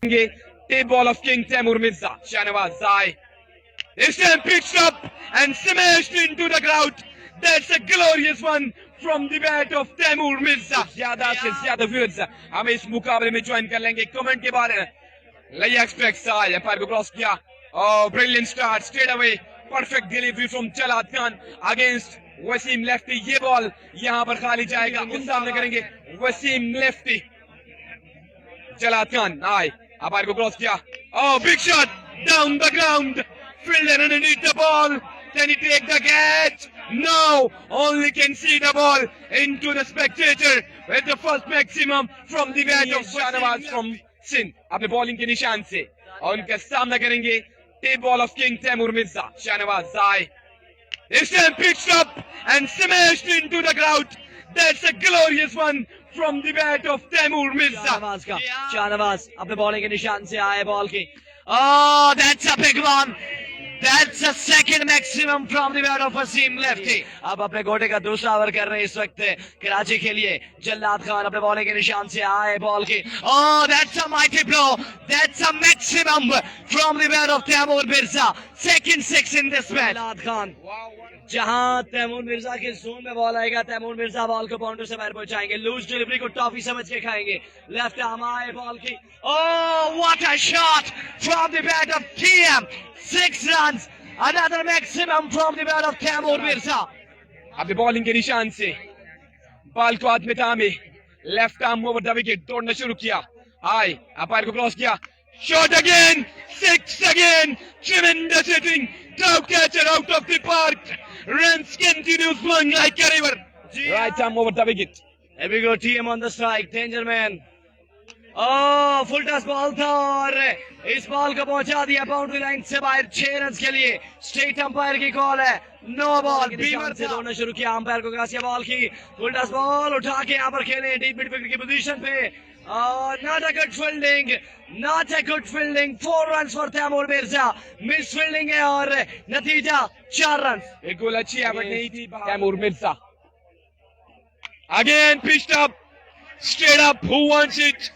Tip ball of King Taimoor Mirza. Shanawaz Zai. This time pitched up and smashed into the crowd. That's a glorious one from the bat of Taimoor Mirza. ज़्यादा से ज़्यादा viewers हमें इस मुकाबले में join कर लेंगे comment के बारे में. Laya Express Sai empire को क्रॉस किया. Oh, brilliant start straight away. Perfect delivery from Jallat Kahn against waseem lefty. ये बॉल यहाँ पर खाली जाएगा. उस सामने करेंगे waseem lefty. Jallat Kahn आए empire को क्रॉस किया. Oh, big shot down the ground. Fielder underneath the ball. Can he take the catch? No, only can see the ball into the spectator with the first maximum from the bat of Shanawaz from Sindh. अपने bowling के निशान से और उनका सामना करेंगे tip ball of King Taimoor Mirza. Shanawaz Zai. This time pitched up and smashed into the crowd. That's a glorious one from the bat of Taimoor Mirza. Shanawaz अपने bowling के निशान से आए ball की. Oh, that's a big one. That's a second maximum from the bat of waseem lefty. अब अपने गोटे का दूसरा ओवर कर रहे हैं इस वक्त कराची के लिए. जल्लाद खान अपने बॉलिंग के निशान से आए बॉल की. Oh, that's a mighty blow. That's a maximum from the bat of Taimoor Mirza. Second six in this match. जल्लाद खान जहां तैमूर मिर्जा के जोन में बॉल आएगा तैमूर मिर्जा बॉल को बाउंड्री से बाहर पहुंचाएंगे. लूज डिलीवरी को टॉफी समझ के खाएंगे. लेफ्ट आर्म आए बॉल की. Oh, what a shot from the bat of TM. 6 runs. Another maximum from the bat of Taimoor Mirza. अपने बॉलिंग के निशान से बॉल को हाथ में थामे left arm over the wicket दौड़ना शुरू किया. आए अंपायर को क्रॉस किया. Shot again, 6 again, tremendous hitting, top catcher out of the park, runs continue flowing like a river. Right arm over the wicket. Here we go, TM on the strike, danger man. Oh, full toss ball था और इस ball को पहुंचा दिया boundary line से बाहर 6 run के लिए. स्ट्रेट अंपायर की कॉल है, नो बॉल. बीवर से दौड़ना शुरू किया अंपायर को क्रॉस किया बॉल की. फुल टॉस बॉल उठा के यहाँ पर खेले डीप मिड विकेट की पोजीशन पे. Not a good fielding, not a good fielding. 4 runs for Taimoor Mirza. Miss fielding है और नतीजा 4 runs. एक गोल अच्छी एवट नहीं थी Taimoor Mirza. Again pitched up, straight up. Who wants it?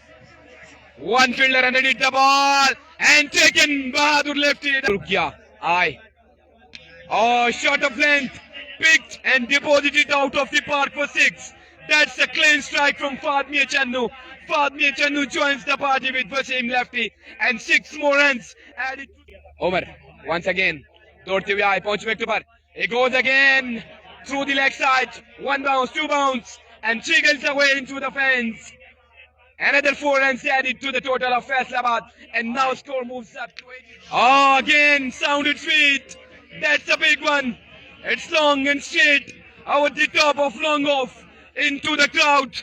One fielder underneath the ball and taken. Bahadur lefty. Rukia. Aye. Oh, shot of length, picked and deposited out of the park for 6. That's a clean strike from Fahad Mian Channu. Fahad Mian Channu joins the party with waseem lefty and 6 more runs added. Omar once again दौड़ते हुए आए पहुंच wicket पर. It goes again through the leg side. 1 bounce, 2 bounce and jiggles away into the fence. Another 4 runs added to the total of Faisalabad and now score moves up to 80. Oh, again sounded sweet. That's a big one. It's long and straight over the top of long off into the crowd.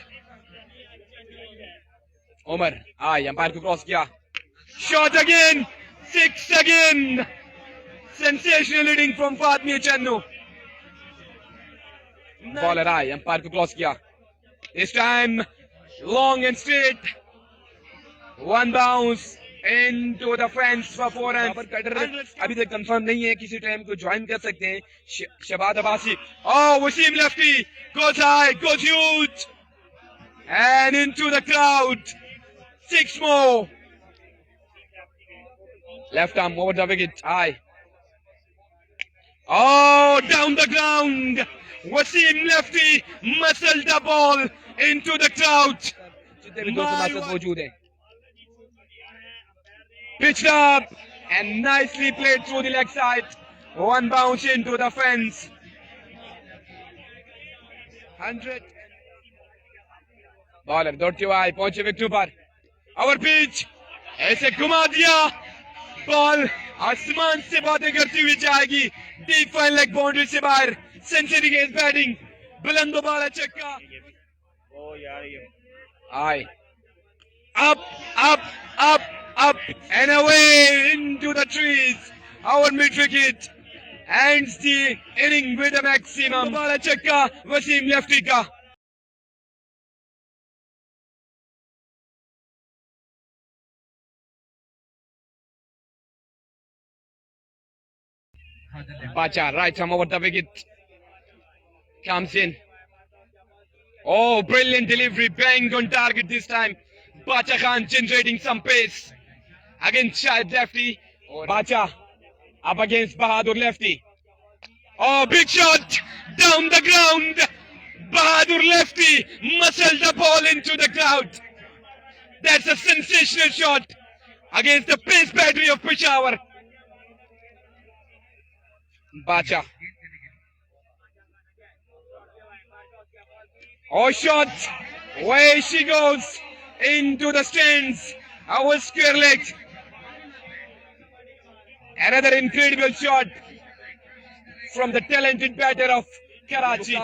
Omar आए umpire को cross किया. Shot again, 6 again. Sensational hitting from Fahad Mian Channu. Bowler आए umpire को cross किया. This time long and straight. 1 bounce into the fence for 4 runs. अभी तक confirm नहीं है, किसी टाइम को ज्वाइन कर सकते हैं. Shabad Abbasi. Oh, waseem lefty goes high, goes huge and into the crowd. 6 more. Left arm over the wicket. High. Oh, down the ground. waseem lefty muscled the ball into the crowd. Pitched up and nicely played through the leg side. 1 bounce into the fence. 100. Bowler दौड़ते हुए आए पहुंचे wicket पर. Our pitch ऐसे घुमा दिया. Ball आसमान से बातें करती हुई जाएगी. डीप फाइन लेग बाउंड्री से बाहर. सेंचुरी के बैटिंग बुलंद बाला चक्का. ओ यार ये आए. Up, up, up, up and away into the trees. Our mid wicket ends the inning with a maximum. Bala chakka waseem lefty ka. Bacha right arm over the wicket comes in. Oh, brilliant delivery, bang on target this time. Bacha Khan generating some pace. against Shahid lefty. Bacha up against Bahadur lefty. Oh, big shot down the ground. Bahadur lefty muscled the ball into the crowd. That's a sensational shot against the pace battery of Peshawar. Bacha. Oh, shot. Way she goes into the stands. Our square leg. Another incredible shot from the talented batter of Karachi.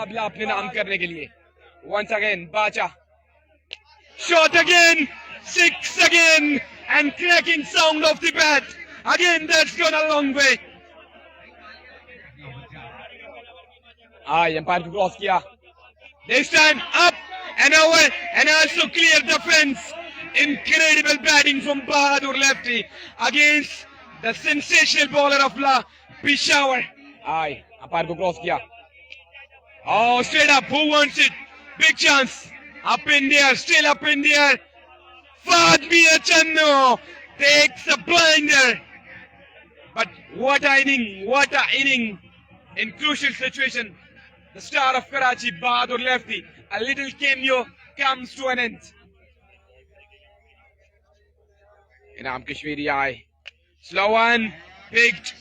Once again, Bacha. Shot again. Six again. And cracking sound of the bat. Again, that's gone a long way. Umpire to cross kiya. This time up and over and also clear the fence. Incredible batting from Bahadur lefty against the sensational bowler of Peshawar. Umpire to cross kiya. Oh, straight up. Who wants it? Big chance. Up in the air. Still up in the air. Fahad Mian Channu takes a blinder. But what a inning. What a inning. In crucial situation. The star of Karachi, Bahadur lefty. A little cameo comes to an end. Inam Kashmiri eye. Slow one. Picked.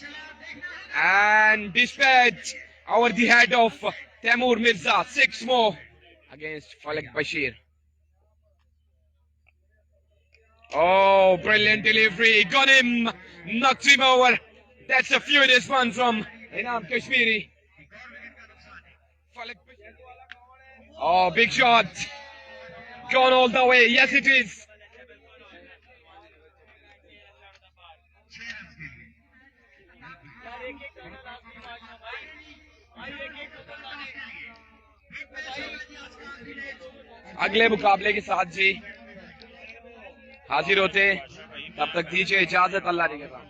And dispatched over the head of Taimoor Mirza. 6 more against Falak Bashir. Oh, brilliant delivery. Got him. Knocked him over. That's a furious one from Inam Kashmiri. Oh, big shot. Gone all the way. Yes, it is. अगले मुकाबले के साथ जी हाजिर होते तब तक दीजिए इजाजत अल्लाह ने के साथ।